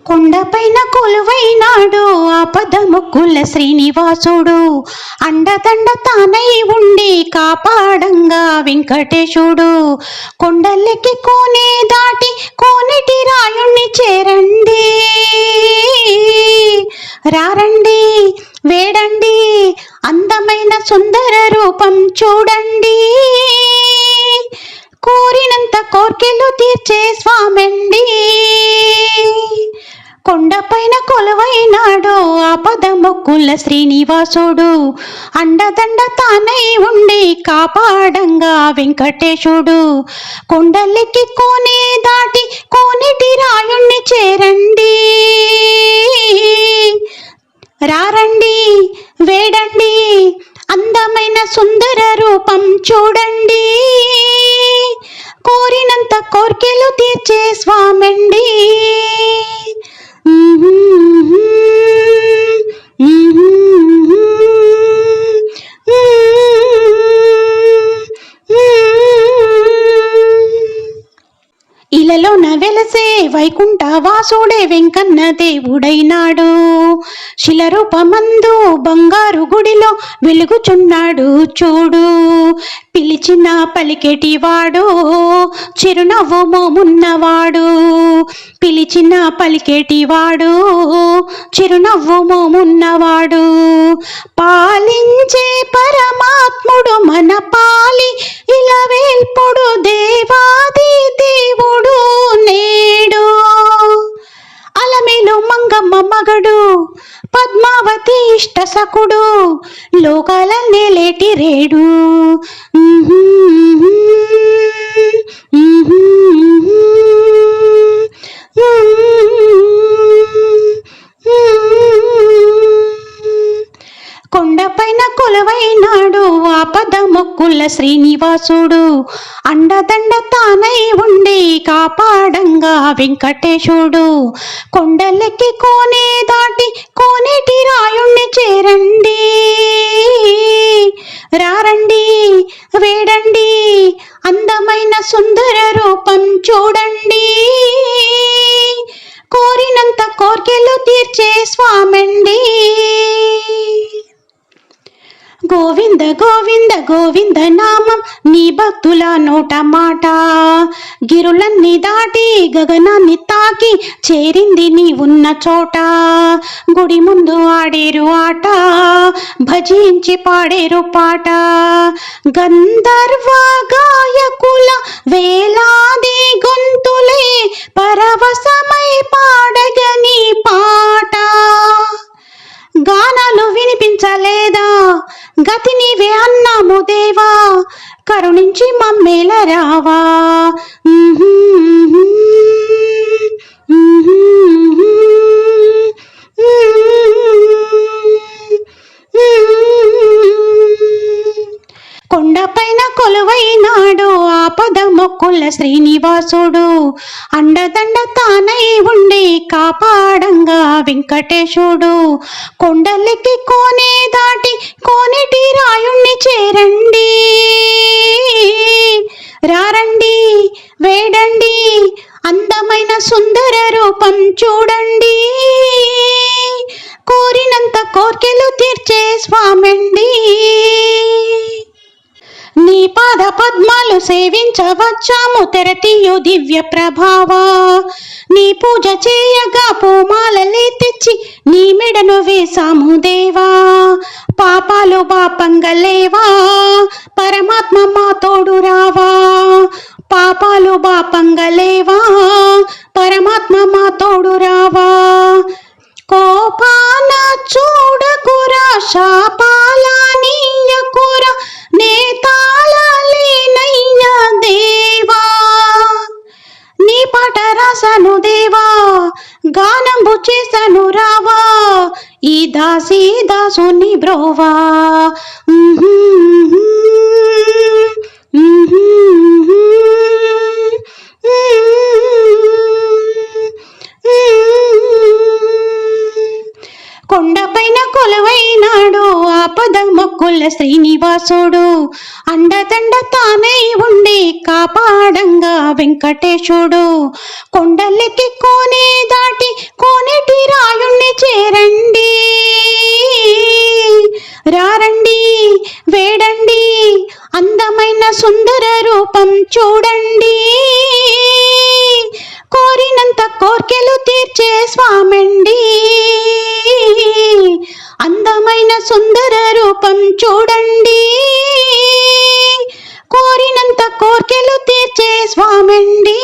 కొండపైన కొలువైనాడు ఆపద మొక్కుల శ్రీనివాసుడు, అండదండ తానై ఉండి కాపాడంగా వెంకటేశుడు. కొండలెక్కి కోనే దాటి కోనేటి రాయుణ్ణి చేరండి, రారండి వేడండి, అందమైన సుందర రూపం చూడండి, కోరినంత కోర్కెలు తీర్చే స్వామండి. కొండపైన కొలువైనాడు ఆపద మొక్కుల శ్రీనివాసుడు, అండదండ తానై ఉండి కాపాడంగా వెంకటేశుడు. కొండలెక్కి కోనే దాటి కోనేటి రాయుణ్ణి చేరండి, రారండి వేడండి, అందమైన సుందర రూపం చూడండి, కోరినంత కోర్కెలు తీర్చే స్వామండి. ఇలలోన వెలసే వైకుంఠ వాసుడే వెంకన్న దేవుడైనాడు, శిలరూపమందు బంగారు గుడిలో వెలుగుచున్నాడు చూడు. పిలిచిన పలికేటివాడు, చిరునవ్వు మోమున్నవాడు, పిలిచిన పలికేటివాడు, చిరునవ్వు మోమున్నవాడు. పాలించే పరమాత్ముడు మన పాలి ఇలవేల్పుడు, దేవాది దేవుడు నేడు. అలమేలు మంగమ్మ మగడు, పద్మావతి ఇష్ట సకుడు, లోకాల నేలేటి రేడు. కొండపైన కొలువైనాడు ఆపద మొక్కుల శ్రీనివాసుడు, అండదండ తానై ఉండి కాపాడంగా వెంకటేశుడు. కొండలెక్కి కోనే దాటి కోనేటి రాయుణ్ణి చేరండి, రారండి వేడండి, అందమైన సుందర రూపం చూడండి, కోరినంత కోర్కెలు తీర్చే స్వామండి. గోవింద గోవింద గోవింద నామం నీ భక్తుల నోట మాట, గిరులన్నీ దాటి గగనాన్ని తాకి చేరింది నీ ఉన్న చోట. గుడి ముందు ఆడేరు ఆట, భజించి పాడేరు పాట, గంధర్వ గాయకుల వేలాది గొంతులే పరవశమై పాడగని పాట. గానాలు వినిపించలేదా, గతి నీవే అన్నాము దేవా, కరుణించి మమ్మేల రావా. కొండపైన కొలువైనాడు ఆపద మొక్కుల శ్రీనివాసుడు, అండదండ తానై ఉండి కాపాడంగా వెంకటేశుడు. కొండలెక్కి కోనే దాటి కోనేటి రాయుణ్ణి చేరండి, రారండి వేడండి, అందమైన సుందర రూపం చూడండి, కోరినంత కోర్కెలు తీర్చే స్వామండి. నీ పాద పద్మాలు సేవించవచ్చాము తెరతీయు దివ్య ప్రభావా, నీ పూజ చేయగా పూమాలలే తెచ్చి నీ మెడను వేసాము దేవా. పాపాలు బాపంగలేవా, పరమాత్మ మా తోడు రావా, పాపాలు బాపంగలేవా, పరమాత్మ మా తోడు రావా. కోపాన చూడకురా, శాపాల నీయకురా, నేతాళలేనయ్యా దేవా. నీ పాట రాసాను దేవా, గానంబు చేశాను రావా, ఈ దాసి దాసుని బ్రోవా. కొండపైన కొలువైనాడు ఆపద మొక్కుల శ్రీనివాసుడు, అండదండ తానై ఉండి కాపాడంగా వెంకటేశుడు. కొండలెక్కి కోనే దాటి కోనే సుందర రూపం చూడండి, కోరినంత కోర్కెలు తీర్చే స్వామండి. అందమైన సుందర రూపం చూడండి, కోరినంత కోర్కెలు తీర్చే స్వామండి.